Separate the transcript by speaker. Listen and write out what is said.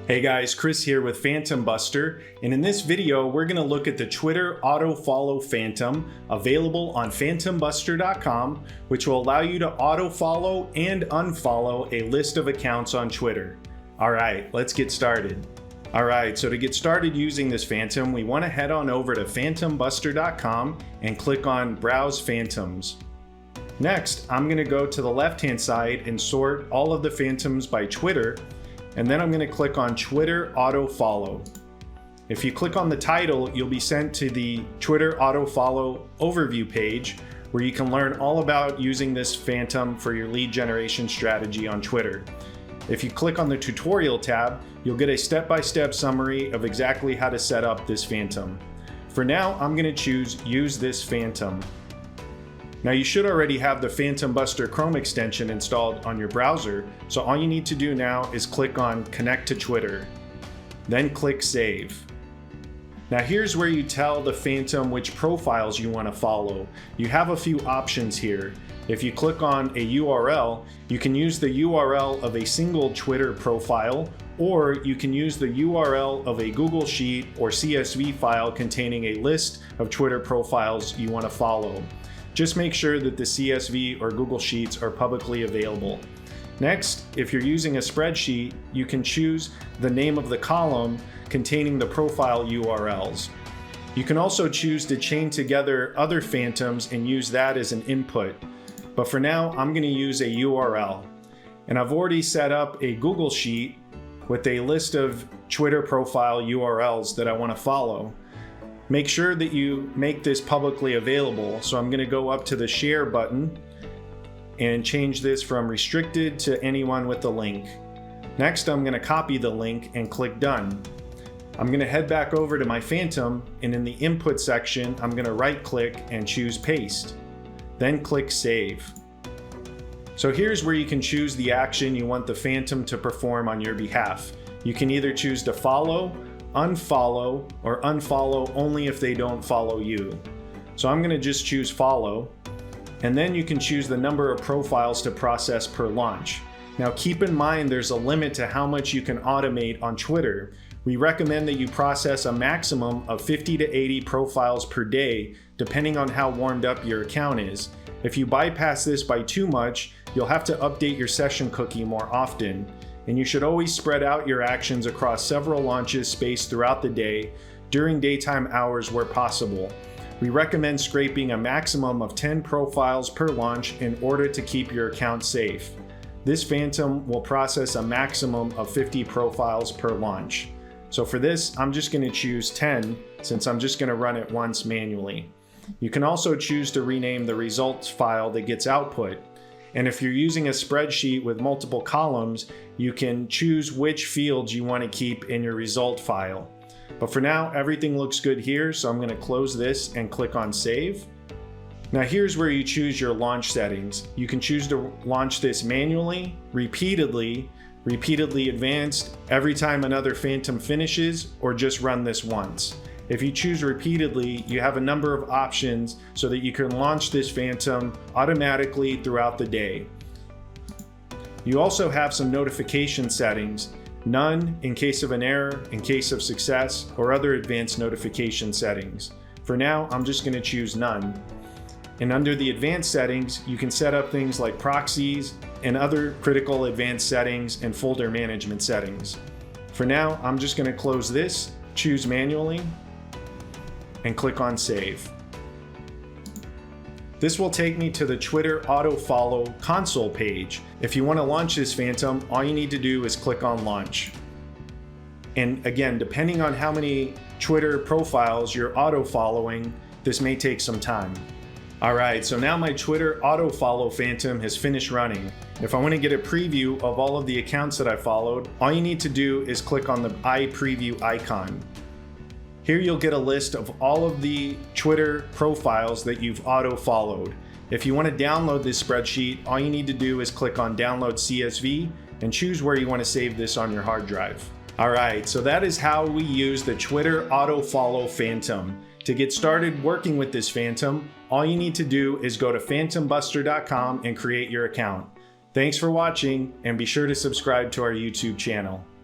Speaker 1: Hey guys, Chris here with Phantombuster, and in this video we're going to look at the Twitter auto-follow phantom available on phantombuster.com, which will allow you to auto-follow and unfollow a list of accounts on Twitter. Alright, let's get started. Alright, so to get started using this phantom, we want to head on over to phantombuster.com and click on Browse Phantoms. Next, I'm going to go to the left-hand side and sort all of the phantoms by Twitter. And then I'm going to click on Twitter Auto Follow. If you click on the title, you'll be sent to the Twitter Auto Follow overview page where you can learn all about using this phantom for your lead generation strategy on Twitter. If you click on the tutorial tab, you'll get a step-by-step summary of exactly how to set up this phantom. For now, I'm going to choose Use this phantom. Now you should already have the Phantombuster Chrome extension installed on your browser, so all you need to do now is click on Connect to Twitter. Then click Save. Now here's where you tell the Phantom which profiles you want to follow. You have a few options here. If you click on a URL, you can use the URL of a single Twitter profile, or you can use the URL of a Google Sheet or CSV file containing a list of Twitter profiles you want to follow. Just make sure that the CSV or Google Sheets are publicly available. Next, if you're using a spreadsheet, you can choose the name of the column containing the profile URLs. You can also choose to chain together other phantoms and use that as an input. But for now, I'm going to use a URL. And I've already set up a Google Sheet with a list of Twitter profile URLs that I want to follow. Make sure that you make this publicly available. So I'm going to go up to the share button and change this from restricted to anyone with the link. Next, I'm going to copy the link and click done. I'm going to head back over to my phantom, and in the input section, I'm going to right click and choose paste. Then click save. So here's where you can choose the action you want the phantom to perform on your behalf. You can either choose to follow, unfollow, or unfollow only if they don't follow you. So I'm going to just choose follow, and then you can choose the number of profiles to process per launch. Now keep in mind there's a limit to how much you can automate on Twitter. We recommend that you process a maximum of 50 to 80 profiles per day, depending on how warmed up your account is. If you bypass this by too much, you'll have to update your session cookie more often. And you should always spread out your actions across several launches spaced throughout the day during daytime hours where possible. We recommend scraping a maximum of 10 profiles per launch in order to keep your account safe. This phantom will process a maximum of 50 profiles per launch. So for this, I'm just going to choose 10 since I'm just going to run it once manually. You can also choose to rename the results file that gets output. And if you're using a spreadsheet with multiple columns, you can choose which fields you want to keep in your result file. But for now, everything looks good here, so I'm going to close this and click on Save. Now here's where you choose your launch settings. You can choose to launch this manually, repeatedly advanced, every time another phantom finishes, or just run this once. If you choose repeatedly, you have a number of options so that you can launch this phantom automatically throughout the day. You also have some notification settings, none in case of an error, in case of success, or other advanced notification settings. For now, I'm just going to choose none. And under the advanced settings, you can set up things like proxies and other critical advanced settings and folder management settings. For now, I'm just going to close this, choose manually, and click on Save. This will take me to the Twitter Auto Follow console page. If you want to launch this phantom, all you need to do is click on Launch. And again, depending on how many Twitter profiles you're auto following, this may take some time. Alright, so now my Twitter Auto Follow phantom has finished running. If I want to get a preview of all of the accounts that I followed, all you need to do is click on the Eye Preview icon. Here you'll get a list of all of the Twitter profiles that you've auto-followed. If you want to download this spreadsheet, all you need to do is click on Download CSV and choose where you want to save this on your hard drive. Alright, so that is how we use the Twitter auto-follow phantom. To get started working with this phantom, all you need to do is go to phantombuster.com and create your account. Thanks for watching, and be sure to subscribe to our YouTube channel.